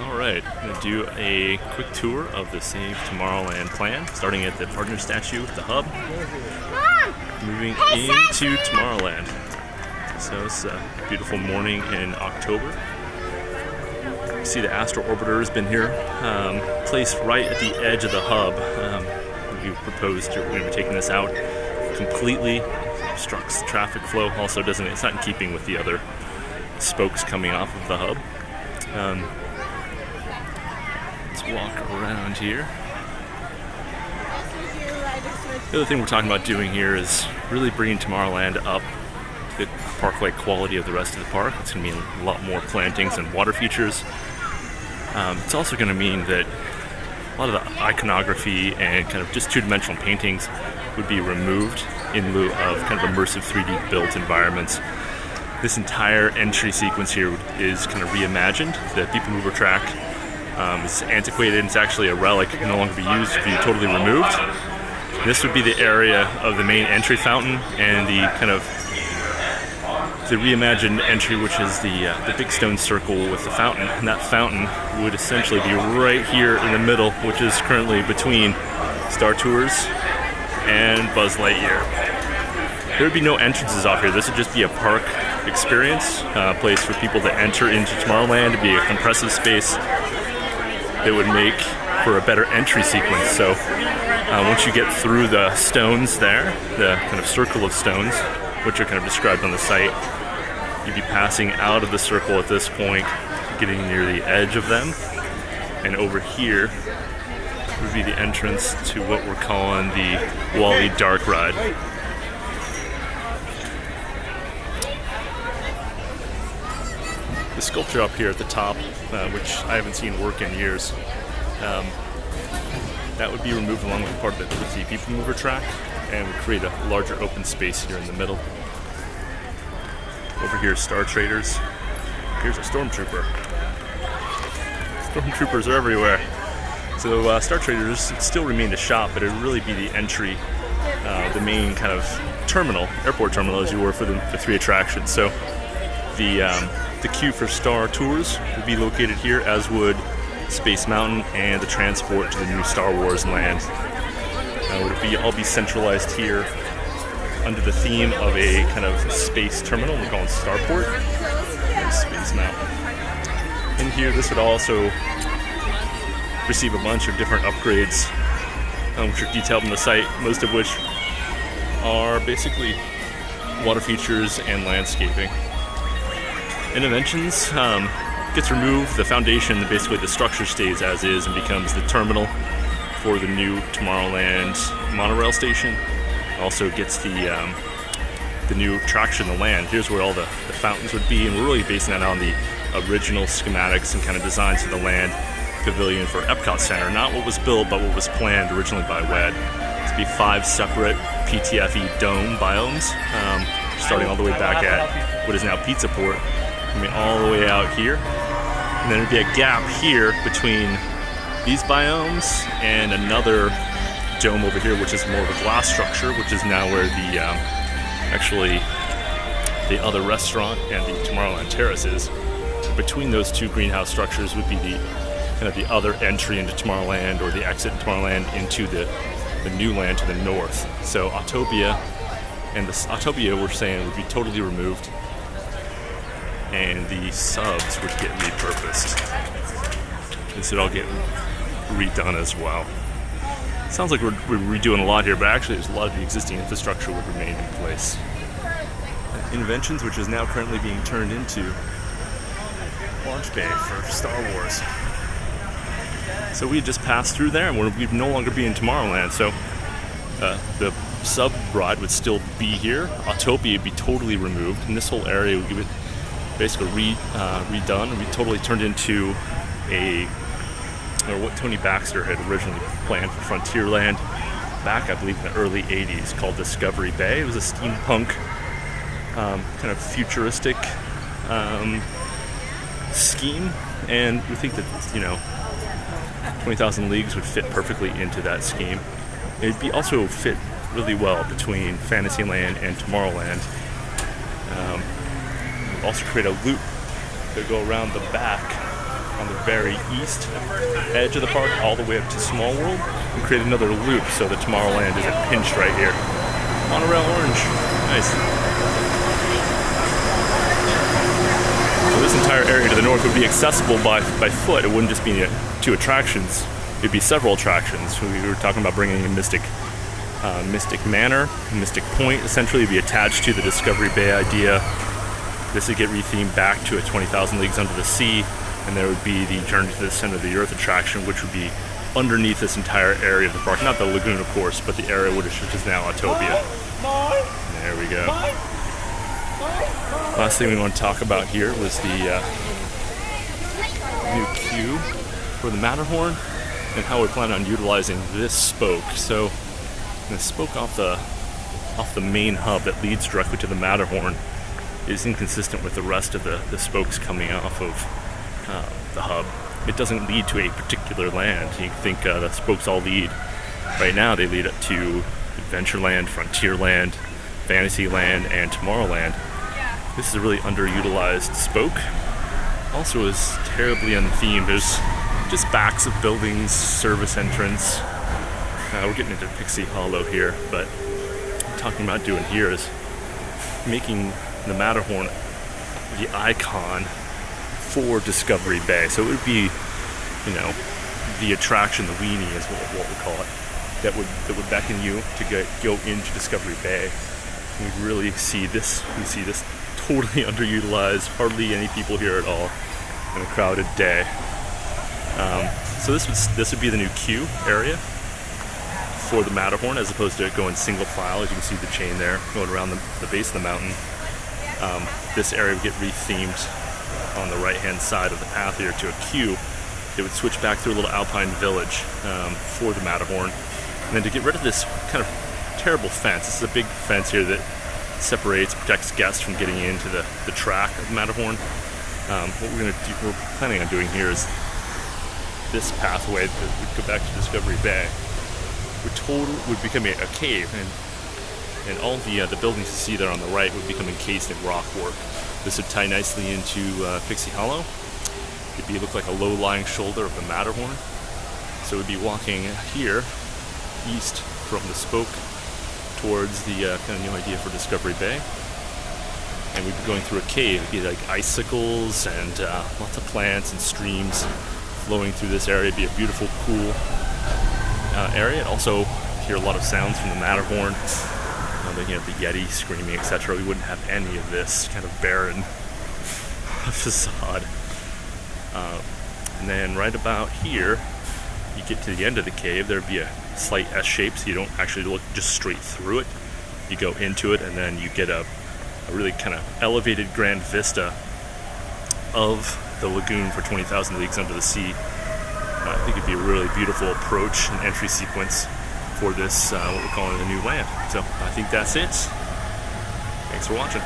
Alright, I'm going to do a quick tour of the Save Tomorrowland plan, starting at the partner statue at the hub, moving into Tomorrowland. So it's a beautiful morning in October. You see the Astro Orbiter has been here, placed right at the edge of the hub. We proposed we're going to be taking this out completely, obstructs traffic flow, also it's not in keeping with the other spokes coming off of the hub. Let's walk around here. The other thing we're talking about doing here is really bringing Tomorrowland up the park-like quality of the rest of the park. It's going to mean a lot more plantings and water features. It's also going to mean that a lot of the iconography and kind of just two-dimensional paintings would be removed in lieu of kind of immersive 3D built environments. This entire entry sequence here is kind of reimagined. The People Mover track is antiquated, and it's actually a relic, can no longer be used, to be totally removed. This would be the area of the main entry fountain and the kind of the reimagined entry, which is the big stone circle with the fountain. And that fountain would essentially be right here in the middle, which is currently between Star Tours and Buzz Lightyear. There would be no entrances off here. This would just be a park experience, a place for people to enter into Tomorrowland, to be a compressive space that would make for a better entry sequence. So once you get through the stones there, the kind of circle of stones, which are kind of described on the site, you'd be passing out of the circle at this point, getting near the edge of them, and over here would be the entrance to what we're calling the Wally Dark Ride. The sculpture up here at the top, which I haven't seen work in years, that would be removed along with part of the People Mover track, and would create a larger open space here in the middle. Over here, Star Traders. Here's a Stormtrooper. Stormtroopers are everywhere. So Star Traders still remain a shop, but it would really be the entry, the main kind of terminal, airport terminal, as you were for the three attractions. So the queue for Star Tours would be located here, as would Space Mountain and the transport to the new Star Wars land. Would all be centralized here under the theme of a kind of space terminal. We call it Starport and Space Mountain. In here, this would also receive a bunch of different upgrades, which are detailed on the site, most of which are basically water features and landscaping. Interventions gets removed. The foundation, basically the structure, stays as is and becomes the terminal for the new Tomorrowland monorail station. Also gets the new attraction, the land. Here's where all the fountains would be, and we're really basing that on the original schematics and kind of designs of the land pavilion for Epcot Center. Not what was built, but what was planned originally by WED. To be 5 separate PTFE dome biomes, starting all the way back at what is now Pizza Port, coming all the way out here. And then there'd be a gap here between these biomes and another dome over here, which is more of a glass structure, which is now where actually the other restaurant and the Tomorrowland Terrace is. Between those two greenhouse structures would be the kind of the other entry into Tomorrowland, or the exit in Tomorrowland into the new land to the north. So Autopia we're saying would be totally removed, and the subs would get repurposed. This would all get redone as well. Sounds like we're redoing a lot here, but actually there's a lot of the existing infrastructure would remain in place. Inventions, which is now currently being turned into launch bay for Star Wars. So we just passed through there, and we'd no longer be in Tomorrowland. So the sub ride would still be here. Autopia would be totally removed, and this whole area would be basically redone and be totally turned into what Tony Baxter had originally planned for Frontierland back, I believe, in the early 80s, called Discovery Bay. It was a steampunk, kind of futuristic scheme, and we think that 20,000 Leagues would fit perfectly into that scheme. It'd be also fit really well between Fantasyland and Tomorrowland. Also create a loop that would go around the back on the very east edge of the park all the way up to Small World and create another loop so that Tomorrowland isn't pinched right here. Monorail orange. Nice. So this entire area to the north would be accessible by foot. It wouldn't just be 2 attractions. It'd be several attractions. We were talking about bringing in Mystic Manor, Mystic Point, essentially be attached to the Discovery Bay idea. This would get rethemed back to a 20,000 Leagues Under the Sea, and there would be the Journey to the Center of the Earth attraction, which would be underneath this entire area of the park. Not the lagoon, of course, but the area which is now Autopia. There we go. Last thing we want to talk about here was the new queue for the Matterhorn and how we plan on utilizing this spoke. So the spoke off the main hub that leads directly to the Matterhorn is inconsistent with the rest of the spokes coming off of the hub. It doesn't lead to a particular land. You think the spokes all lead, right now they lead up to Adventureland, Frontierland, Fantasyland, and Tomorrowland. This is a really underutilized spoke. Also is terribly unthemed. There's just backs of buildings, service entrance. We're getting into Pixie Hollow here, but what I'm talking about doing here is making the Matterhorn the icon for Discovery Bay. So it would be, the attraction, the weenie is what we call it, that would beckon you to go into Discovery Bay. And we really see this. We see this totally underutilized. Hardly any people here at all on a crowded day. So this would be the new queue area for the Matterhorn, as opposed to going single file. As you can see the chain there going around the base of the mountain. This area would get rethemed on the right-hand side of the path here to a queue. It would switch back through a little alpine village for the Matterhorn. And then to get rid of this kind of terrible fence, this is a big fence here that protects guests from getting into the track of the Matterhorn. What we're planning on doing here is this pathway that would go back to Discovery Bay would become a cave, and all the buildings you see there on the right would become encased in rock work. This would tie nicely into Pixie Hollow. It'd look like a low-lying shoulder of the Matterhorn. So we'd be walking here east from the spoke towards the kind of new idea for Discovery Bay, and we'd be going through a cave. It'd be like icicles and lots of plants and streams flowing through this area. It'd be a beautiful, cool area. And also hear a lot of sounds from the Matterhorn. The Yeti screaming, etc. We wouldn't have any of this kind of barren facade. And then right about here, you get to the end of the cave. There'd be a slight S shape, so you don't actually look just straight through it. You go into it, and then you get a really kind of elevated grand vista of the lagoon for 20,000 Leagues Under the Sea. I think it'd be a really beautiful approach and entry sequence for this, what we're calling the new land. So I think that's it. Thanks for watching.